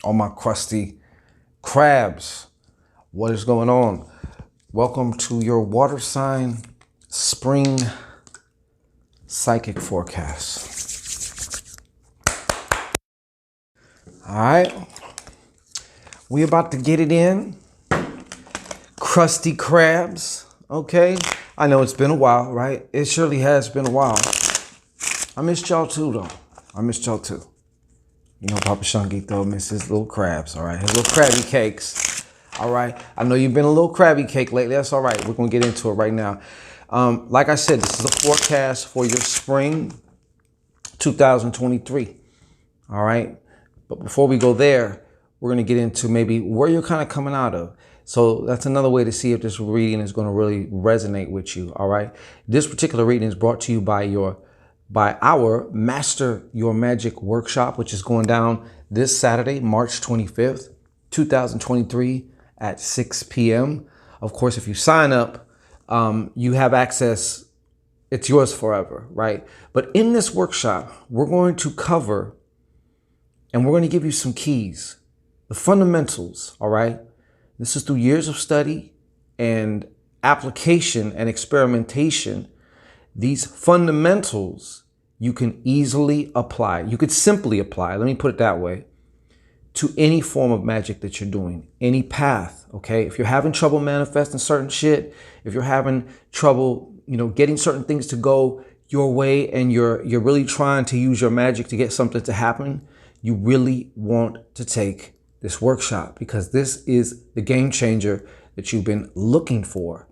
all my crusty crabs. What is going on? Welcome to your water sign spring psychic forecast. All right, we about to get it in. Crusty crabs, okay? I know it's been a while, right? It surely has been a while. I missed y'all too, though. I missed y'all too. You know, Papa Shungito misses little crabs, all right? His little crabby cakes, all right? I know you've been a little crabby cake lately. That's all right. We're going to get into it right now. Like I said, this is a forecast for your spring 2023, all right? But before we go there, we're going to get into maybe where you're kind of coming out of. So that's another way to see if this reading is going to really resonate with you, all right? This particular reading is brought to you by our Master Your Magic workshop, which is going down this Saturday, March 25th, 2023 at 6 p.m. Of course, if you sign up, you have access. It's yours forever, right? But in this workshop, we're going to cover and we're going to give you some keys, the fundamentals, all right? This is through years of study and application and experimentation. These fundamentals you can easily apply. You could simply apply, let me put it that way, to any form of magic that you're doing, any path, okay? If you're having trouble manifesting certain shit, if you're having trouble, getting certain things to go your way and you're really trying to use your magic to get something to happen, you really want to take this workshop because this is the game changer that you've been looking for.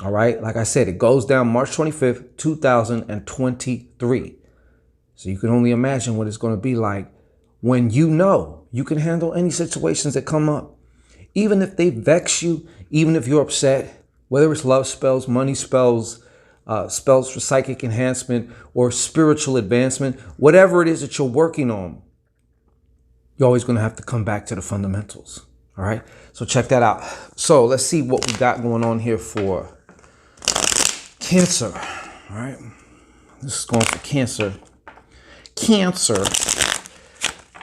All right. Like I said, it goes down March 25th, 2023. So you can only imagine what it's going to be like when you can handle any situations that come up. Even if they vex you, even if you're upset, whether it's love spells, money spells, spells for psychic enhancement or spiritual advancement, whatever it is that you're working on, you're always going to have to come back to the fundamentals. All right. So check that out. So let's see what we got going on here for Cancer. All right. This is going for Cancer. Cancer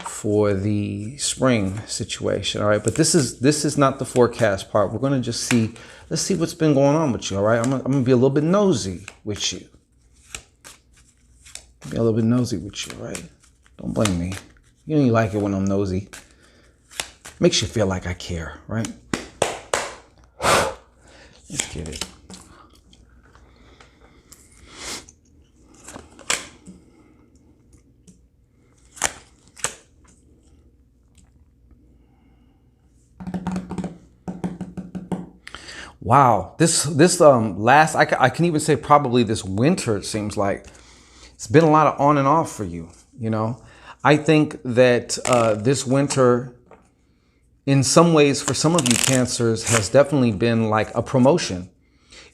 for the spring situation. All right. But this is not the forecast part. We're going to just see. Let's see what's been going on with you. All right. I'm going to be a little bit nosy with you. Be a little bit nosy with you. All right. Don't blame me. You know you like it when I'm nosy. Makes you feel like I care, right? Let's get it. Wow, this last I can even say probably this winter, it seems like it's been a lot of on and off for you, I think that this winter, in some ways, for some of you Cancers, has definitely been like a promotion,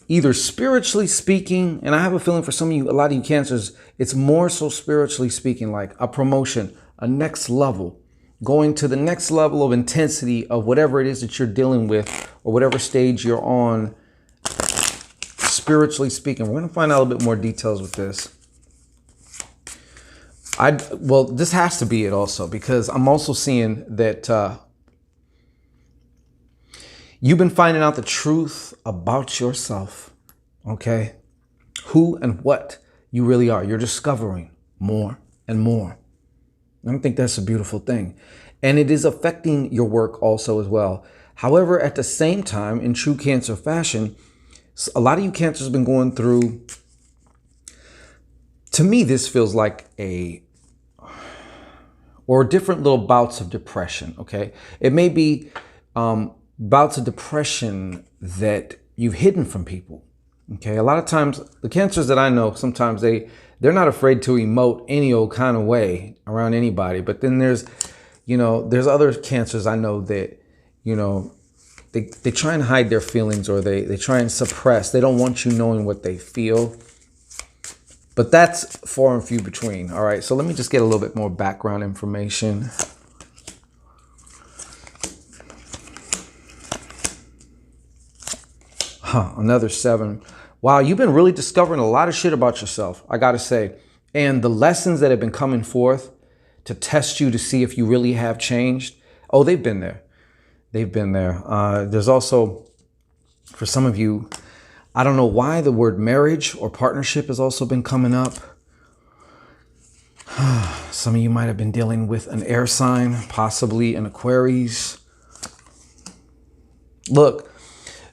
either spiritually speaking, and I have a feeling for some of you, a lot of you Cancers, it's more so spiritually speaking, like a promotion, a next level, going to the next level of intensity of whatever it is that you're dealing with or whatever stage you're on, spiritually speaking. We're going to find out a little bit more details with this. Well, this has to be it also, because I'm also seeing that you've been finding out the truth about yourself, okay? Who and what you really are. You're discovering more and more. I think that's a beautiful thing. And it is affecting your work also as well. However, at the same time, in true Cancer fashion, a lot of you Cancers have been going through, to me, this feels like different little bouts of depression, okay? It may be bouts of depression that you've hidden from people, okay? A lot of times, the Cancers that I know, sometimes they're not afraid to emote any old kind of way around anybody. But then there's other Cancers I know that, they try and hide their feelings, or they try and suppress. They don't want you knowing what they feel. But that's far and few between. All right, so let me just get a little bit more background information. Another 7. Wow, you've been really discovering a lot of shit about yourself, I gotta say. And the lessons that have been coming forth to test you to see if you really have changed. Oh, they've been there. They've been there. There's also, for some of you, I don't know why the word marriage or partnership has also been coming up. Some of you might have been dealing with an air sign, possibly an Aquarius. Look,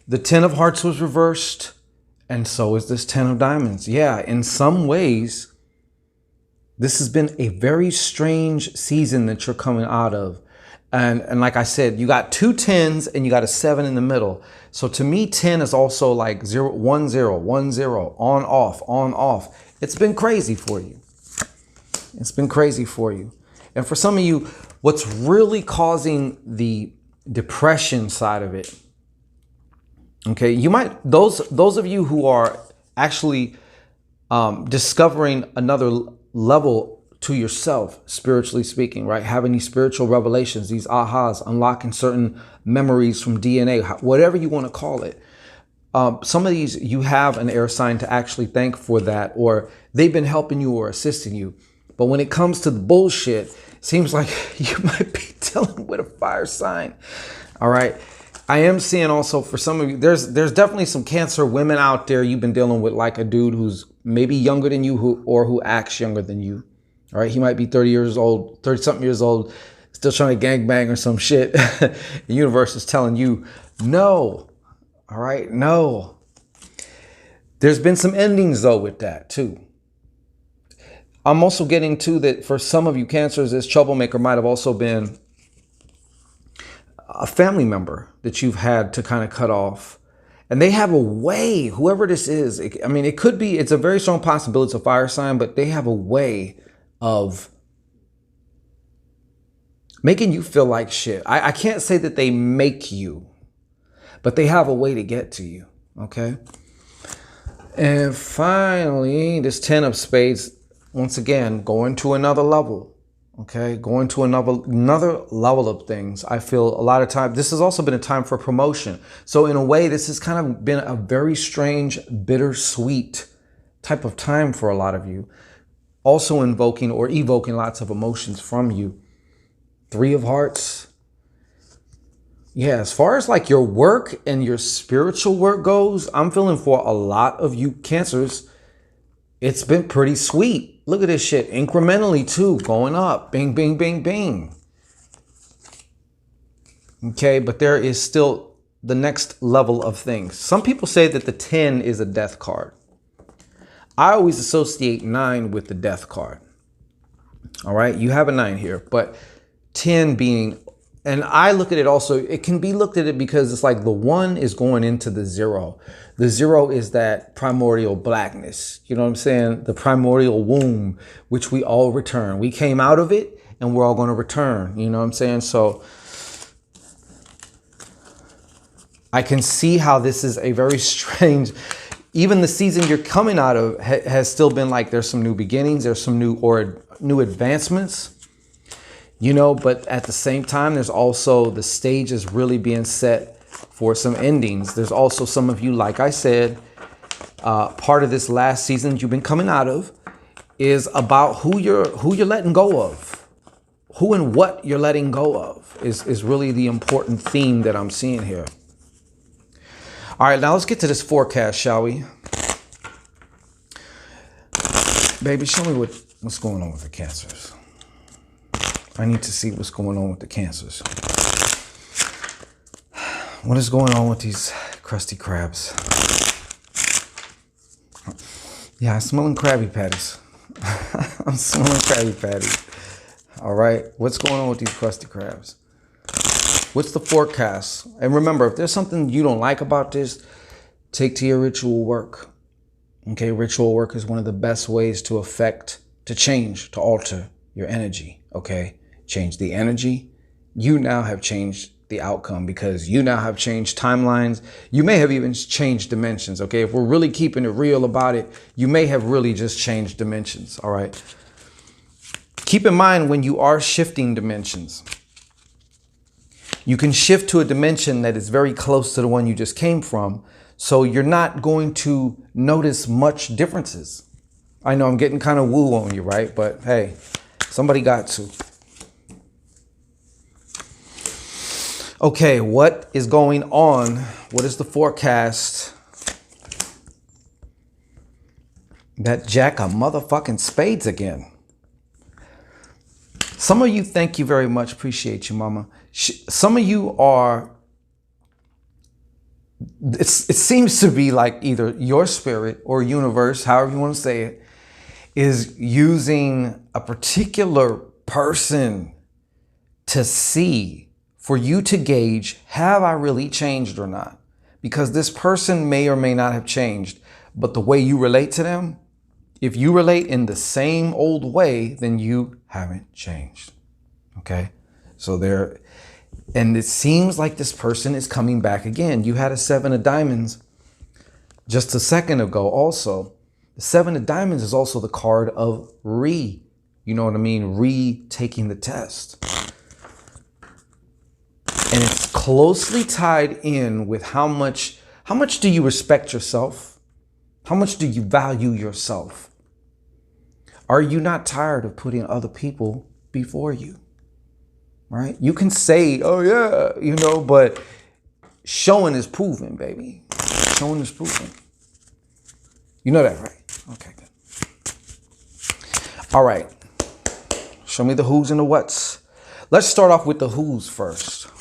the 10 of hearts was reversed, and so is this 10 of diamonds. Yeah, in some ways, this has been a very strange season that you're coming out of. And like I said, you got 2 10s and you got a 7 in the middle. So to me, 10 is also like 0, 1, 0, 1, 0, on, off, on, off. It's been crazy for you. It's been crazy for you. And for some of you, what's really causing the depression side of it, okay, you might, those of you who are actually discovering another level to yourself, spiritually speaking, right? Having these spiritual revelations, these ahas, unlocking certain memories from DNA, whatever you want to call it. Some of these, you have an air sign to actually thank for that, or they've been helping you or assisting you. But when it comes to the bullshit, it seems like you might be dealing with a fire sign. All right. I am seeing also for some of you, there's definitely some Cancer women out there. You've been dealing with like a dude who's maybe younger than you who acts younger than you. All right. He might be 30 years old, 30 something years old, still trying to gangbang or some shit. The universe is telling you no. All right. No. There's been some endings though with that too. I'm also getting to that for some of you Cancers, this troublemaker might have also been a family member that you've had to kind of cut off. And they have a way, whoever this is, I mean, it could be, it's a very strong possibility it's a fire sign, but they have a way of making you feel like shit. I can't say that they make you, but they have a way to get to you, okay? And finally, this 10 of spades, once again, going to another level, okay? Going to another level of things. I feel a lot of time, this has also been a time for promotion. So in a way, this has kind of been a very strange, bittersweet type of time for a lot of you. Also invoking or evoking lots of emotions from you. 3 of hearts. Yeah, as far as like your work and your spiritual work goes, I'm feeling for a lot of you Cancers, it's been pretty sweet. Look at this shit, incrementally too, going up, bing, bing, bing, bing. Okay, but there is still the next level of things. Some people say that the 10 is a death card. I always associate 9 with the death card. All right, you have a 9 here, but 10 being, and I look at it also, it can be looked at it because it's like the 1 is going into the 0. The 0 is that primordial blackness. You know what I'm saying? The primordial womb, which we all return. We came out of it and we're all going to return. You know what I'm saying? So I can see how this is a very strange, even the season you're coming out of has still been like, there's some new beginnings. There's some new advancements. You know, but at the same time, there's also the stage is really being set for some endings. There's also some of you, like I said, part of this last season you've been coming out of is about who you're letting go of. Who and what you're letting go of is really the important theme that I'm seeing here. All right, now let's get to this forecast, shall we? Baby, show me what's going on with the Cancers. I need to see what's going on with the Cancers. What is going on with these crusty crabs? Yeah, I'm smelling Krabby Patties. I'm smelling Krabby Patties. All right, what's going on with these crusty crabs? What's the forecast? And remember, if there's something you don't like about this, take to your ritual work. Okay, ritual work is one of the best ways to change, to alter your energy. Okay, change the energy. You now have changed the outcome because you now have changed timelines. You may have even changed dimensions. Okay, if we're really keeping it real about it, you may have really just changed dimensions. All right. Keep in mind when you are shifting dimensions, you can shift to a dimension that is very close to the one you just came from. So you're not going to notice much differences. I know I'm getting kind of woo on you, right? But hey, somebody got to. Okay, what is going on? What is the forecast? That Jack of motherfucking spades again. Some of you, thank you very much. Appreciate you, mama. Some of you are, it seems to be like either your spirit or universe, however you want to say it, is using a particular person to see, for you to gauge, have I really changed or not? Because this person may or may not have changed, but the way you relate to them, if you relate in the same old way, then you haven't changed. Okay? So there, and it seems like this person is coming back again. You had a 7 of diamonds just a second ago also. The 7 of diamonds is also the card of you know what I mean? Retaking the test. And it's closely tied in with how much do you respect yourself? How much do you value yourself? Are you not tired of putting other people before you? Right? You can say, oh yeah, you know, but showing is proving, baby. Showing is proving. You know that, right? Okay, good. All right. Show me the who's and the what's. Let's start off with the who's first.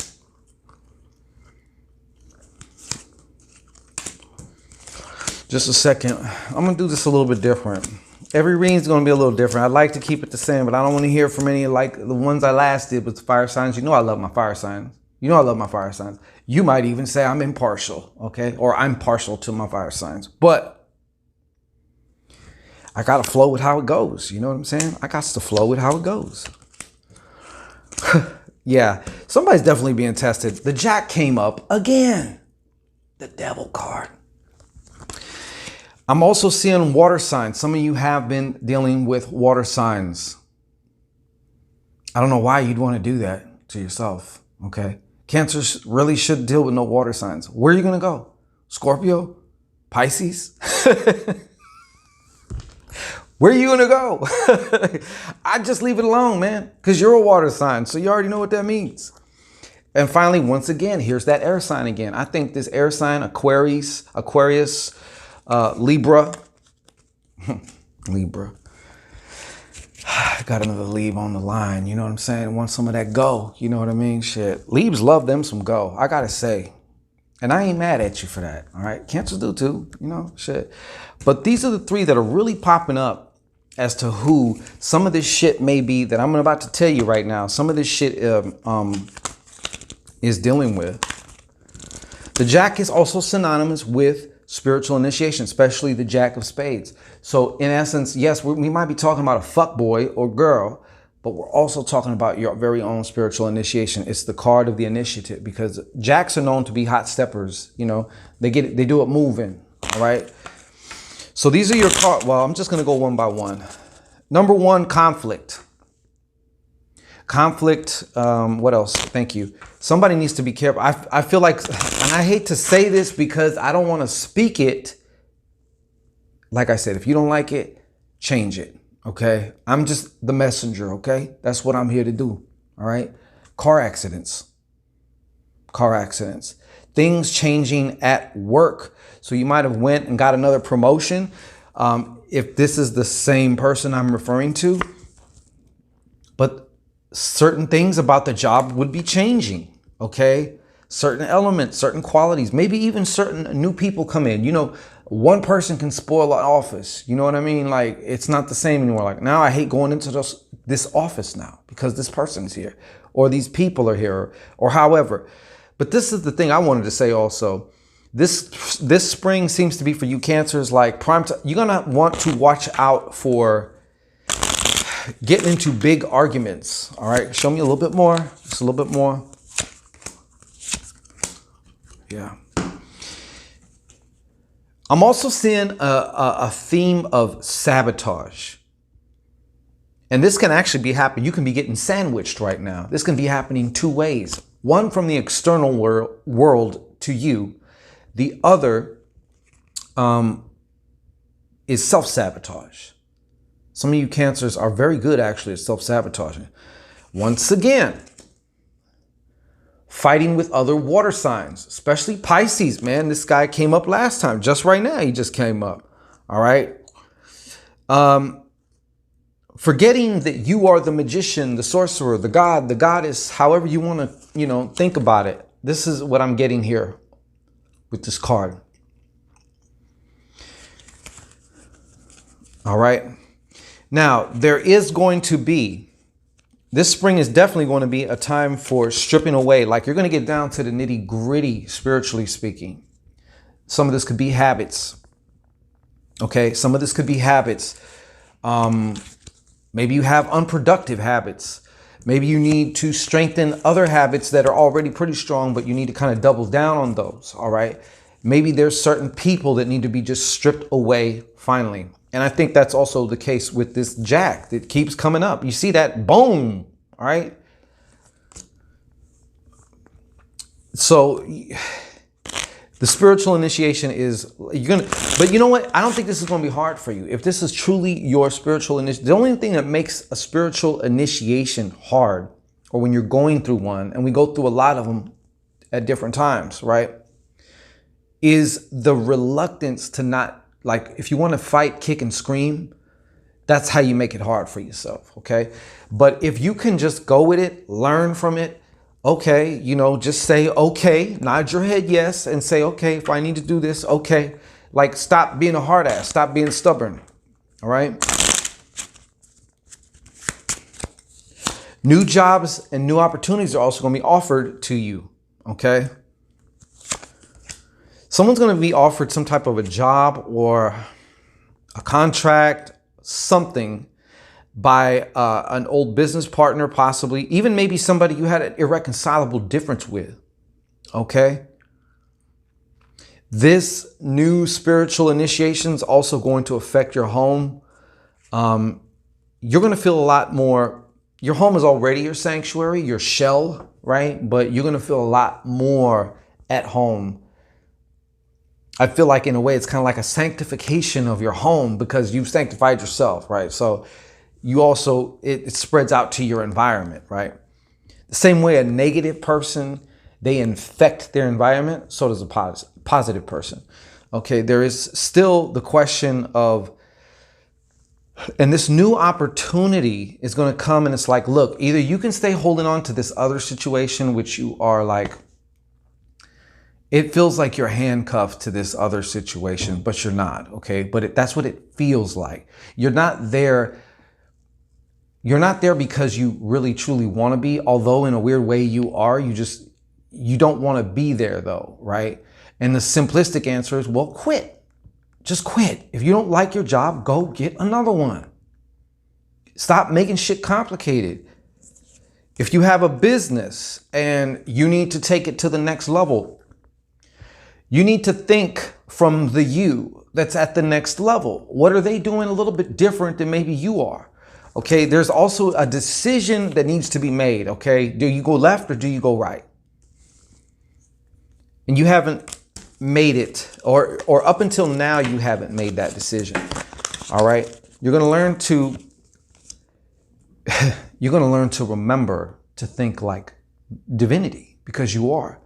Just a second. I'm going to do this a little bit different. Every reading is going to be a little different. I'd like to keep it the same, but I don't want to hear from any like the ones I last did with fire signs. You know I love my fire signs. You know I love my fire signs. You might even say I'm impartial, okay? Or I'm partial to my fire signs. But I got to flow with how it goes. You know what I'm saying? I got to flow with how it goes. Yeah, somebody's definitely being tested. The Jack came up again. The devil card. I'm also seeing water signs. Some of you have been dealing with water signs. I don't know why you'd want to do that to yourself, okay? Cancer really should deal with no water signs. Where are you going to go? Scorpio? Pisces? Where are you going to go? I just leave it alone, man, because you're a water sign, so you already know what that means. And finally, once again, here's that air sign again. I think this air sign, Aquarius, Libra. Libra. Got another Lib on the line. You know what I'm saying? Want some of that go. You know what I mean? Shit. Libs love them some go. I gotta say. And I ain't mad at you for that. All right. Cancers do too. You know, shit. But these are the 3 that are really popping up as to who some of this shit may be that I'm about to tell you right now. Some of this shit is dealing with. The Jack is also synonymous with spiritual initiation, especially the Jack of Spades. So in essence, yes, we might be talking about a fuck boy or girl, but we're also talking about your very own spiritual initiation. It's the card of the initiative because Jacks are known to be hot steppers. You know, they do it moving. All right. So these are your cards. Well, I'm just going to go one by one. Number 1, conflict. Conflict. What else? Thank you. Somebody needs to be careful. I feel like, and I hate to say this because I don't want to speak it. Like I said, if you don't like it, change it. Okay. I'm just the messenger. Okay. That's what I'm here to do. All right. Car accidents. Car accidents. Things changing at work. So you might have went and got another promotion. If this is the same person I'm referring to, but certain things about the job would be changing, okay? Certain elements, certain qualities, maybe even certain new people come in. You know, one person can spoil an office. You know what I mean? Like, it's not the same anymore. Like, now I hate going into this office now because this person's here or these people are here or however. But this is the thing I wanted to say also. This spring seems to be for you Cancers like prime time. You're going to want to watch out for getting into big arguments. All right. Show me a little bit more. Just a little bit more. Yeah. I'm also seeing a theme of sabotage. And this can actually be happening. You can be getting sandwiched right now. This can be happening 2 ways. One from the external world to you. The other is self-sabotage. Some of you Cancers are very good actually at self-sabotaging. Once again, fighting with other water signs, especially Pisces, man. This guy came up last time, just right now. He just came up. All right. Forgetting that you are the magician, the sorcerer, the god, the goddess, however you want to, think about it. This is what I'm getting here with this card. All right. Now, this spring is definitely going to be a time for stripping away. Like, you're going to get down to the nitty gritty, spiritually speaking. Some of this could be habits. Okay. Some of this could be habits. Maybe you have unproductive habits. Maybe you need to strengthen other habits that are already pretty strong, but you need to kind of double down on those. All right. Maybe there's certain people that need to be just stripped away finally. And I think that's also the case with this Jack that keeps coming up. You see that? Boom. All right. So the spiritual initiation is, but you know what? I don't think this is going to be hard for you. If this is truly your spiritual initiation, the only thing that makes a spiritual initiation hard, or when you're going through one, and we go through a lot of them at different times, right, is the reluctance to not, like, if you want to fight, kick, and scream, that's how you make it hard for yourself, okay? But if you can just go with it, learn from it, okay, just say, okay, nod your head yes, and say, okay, if I need to do this, okay. Like, stop being a hard ass, stop being stubborn, all right? New jobs and new opportunities are also going to be offered to you, okay? Someone's going to be offered some type of a job or a contract, something, by an old business partner, possibly, even maybe somebody you had an irreconcilable difference with. Okay. This new spiritual initiation is also going to affect your home. You're going to feel a lot more. Your home is already your sanctuary, your shell, right? But you're going to feel a lot more at home. I feel like, in a way, it's kind of like a sanctification of your home because you've sanctified yourself, right? So you also, it spreads out to your environment, right? The same way a negative person, they infect their environment, so does a positive person. Okay, there is still the question of, and this new opportunity is going to come, and it's like, look, either you can stay holding on to this other situation, which you are like, it feels like you're handcuffed to this other situation, but you're not, okay? But that's what it feels like. You're not there. You're not there because you really truly want to be, although in a weird way you are. You don't want to be there though, right? And the simplistic answer is, well, quit. Just quit. If you don't like your job, go get another one. Stop making shit complicated. If you have a business and you need to take it to the next level, you need to think from the you that's at the next level. What are they doing a little bit different than maybe you are? Okay, there's also a decision that needs to be made, okay? Do you go left or do you go right? And you haven't made it, or up until now, you haven't made that decision, all right? You're gonna learn to, remember to think like divinity, because you are.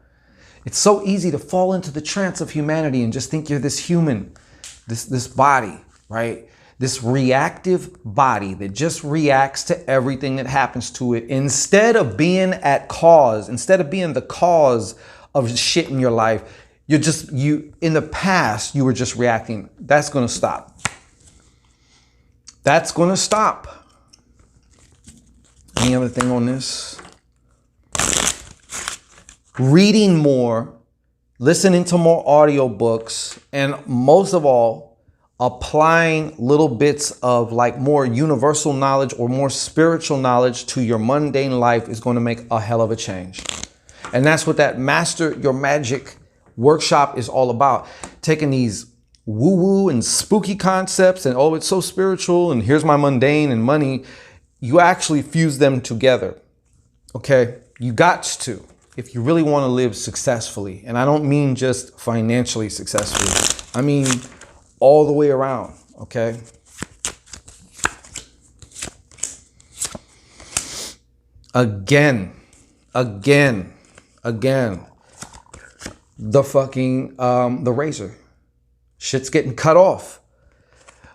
It's so easy to fall into the trance of humanity and just think you're this human, this body, right? This reactive body that just reacts to everything that happens to it instead of being the cause of shit in your life. In the past, you were just reacting. That's going to stop. That's going to stop. Any other thing on this? Reading more, listening to more audiobooks, and most of all, applying little bits of like more universal knowledge or more spiritual knowledge to your mundane life is going to make a hell of a change. And that's what that Master Your Magic workshop is all about. Taking these woo-woo and spooky concepts and, oh, it's so spiritual and here's my mundane and money. You actually fuse them together. Okay? You got to, if you really want to live successfully. And I don't mean just financially successfully. I mean all the way around, okay? Again, again, the fucking, the razor. Shit's getting cut off.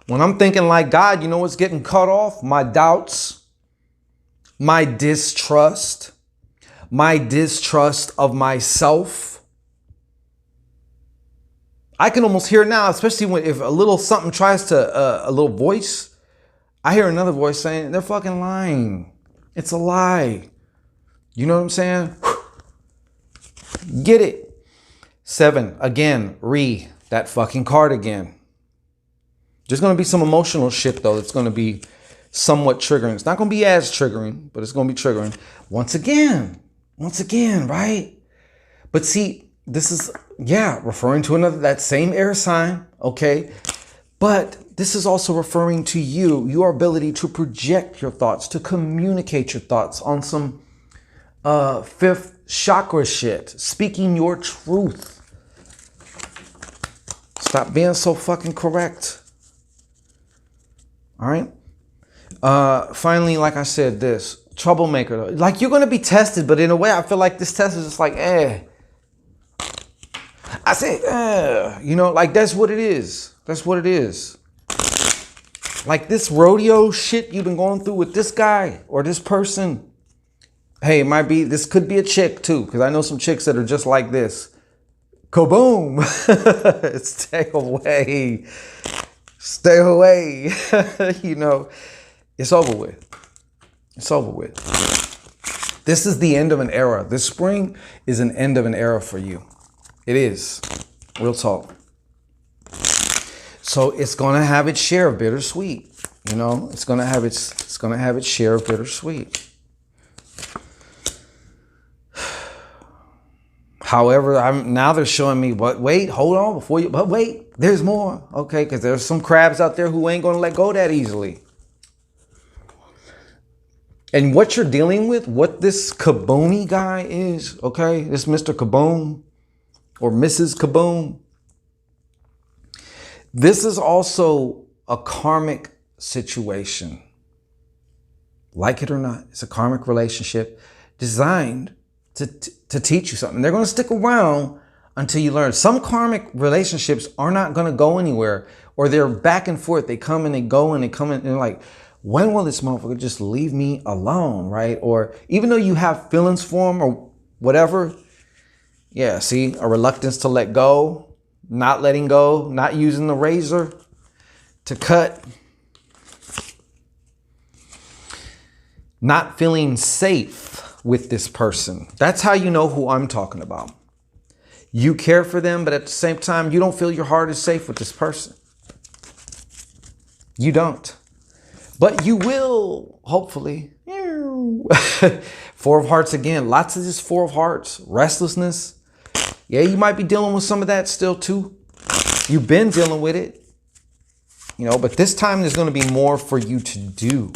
When I'm thinking like God, you know what's getting cut off? My doubts, my distrust of myself. I can almost hear now, especially when if a little something tries to, a little voice, I hear another voice saying, they're fucking lying. It's a lie. You know what I'm saying? Get it. 7, again, that fucking card again. There's going to be some emotional shit, though. It's going to be somewhat triggering. It's not going to be as triggering, but it's going to be triggering. Once again, right? But see, this is, referring to that same air sign, okay? But this is also referring to your ability to project your thoughts, to communicate your thoughts on some fifth chakra shit, speaking your truth. Stop being so fucking correct. All right. Finally, like I said, this troublemaker. Like, you're going to be tested, but in a way, I feel like this test is just like, I say, you know, like that's what it is. That's what it is. Like this rodeo shit you've been going through with this guy or this person. Hey, this could be a chick too, because I know some chicks that are just like this. Kaboom! Stay away. Stay away. You know, it's over with. It's over with. This is the end of an era. This spring is an end of an era for you. It is. Real talk. So it's gonna have its share of bittersweet. You know, it's gonna have its share of bittersweet. However, now they're showing me, but wait, hold on but wait, there's more. Okay, because there's some crabs out there who ain't going to let go that easily. And what you're dealing with, what this Kaboom guy is, okay, this Mr. Kaboom or Mrs. Kaboom, this is also a karmic situation. Like it or not, it's a karmic relationship designed to teach you something. They're going to stick around until you learn. Some karmic relationships are not going to go anywhere, or they're back and forth. They come and they go and they come and they're like, when will this motherfucker just leave me alone, right? Or even though you have feelings for him or whatever, see, a reluctance to let go, not letting go, not using the razor to cut, not feeling safe with this person. That's how you know who I'm talking about. You care for them, but at the same time, you don't feel your heart is safe with this person. You don't. But you will, hopefully. 4 of Hearts again. Lots of this 4 of Hearts. Restlessness. Yeah, you might be dealing with some of that still too. You've been dealing with it. You know, but this time there's going to be more for you to do.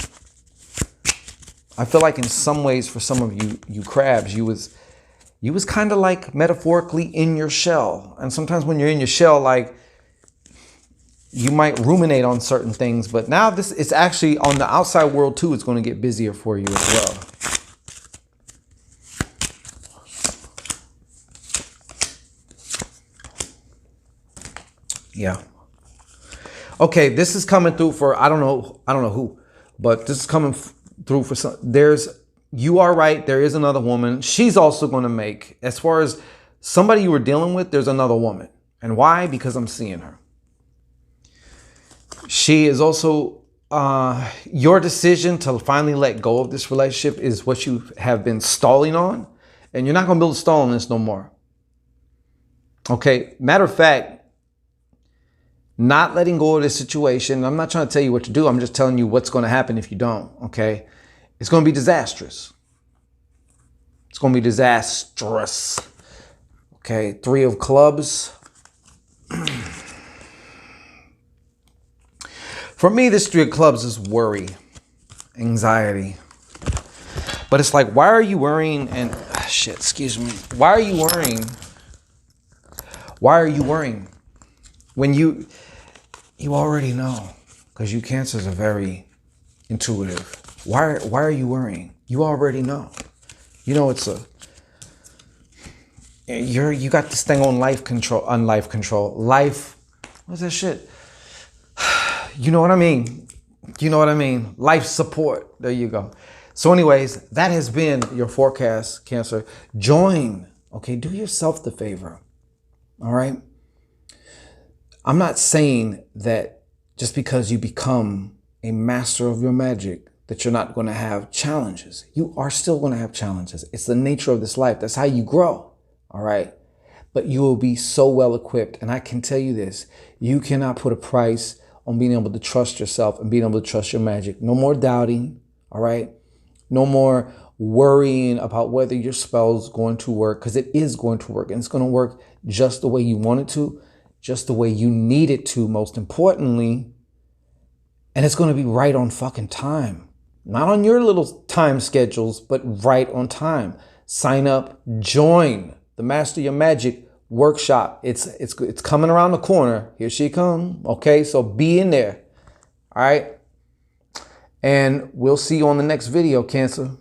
I feel like in some ways for some of you crabs, you was kind of like metaphorically in your shell. And sometimes when you're in your shell, like you might ruminate on certain things, but now it's actually on the outside world too. It's going to get busier for you as well. Yeah. Okay, this is coming through for I don't know who, but this is coming through for some. You are right. There is another woman. She's also going to make, as far as somebody you were dealing with, there's another woman. And why? Because I'm seeing her. She is also, your decision to finally let go of this relationship is what you have been stalling on. And you're not going to be able to stall on this no more. Okay. Matter of fact, not letting go of this situation. I'm not trying to tell you what to do. I'm just telling you what's going to happen if you don't. Okay. It's going to be disastrous. It's going to be disastrous. Okay. 3 of Clubs. For me, this 3 of Clubs is worry, anxiety. But it's like, why are you worrying? And excuse me. Why are you worrying? Why are you worrying? When you already know, because you Cancers are very intuitive. Why are you worrying? You already know. You know, You got this thing on life control, life, what's that shit? You know what I mean? You know what I mean? Life support. There you go. So anyways, that has been your forecast, Cancer. Join, okay? Do yourself the favor, all right? I'm not saying that just because you become a master of your magic that you're not going to have challenges. You are still going to have challenges. It's the nature of this life. That's how you grow, all right? But you will be so well equipped. And I can tell you this, you cannot put a price on being able to trust yourself and being able to trust your magic. No more doubting, all right? No more worrying about whether your spell's going to work, because it is going to work, and it's going to work just the way you want it to, just the way you need it to, most importantly, and it's going to be right on fucking time. Not on your little time schedules, but right on time. Sign up, join the Master Your Magic workshop. It's coming around the corner. Here she come. Okay, so be in there. All right. And we'll see you on the next video, Cancer.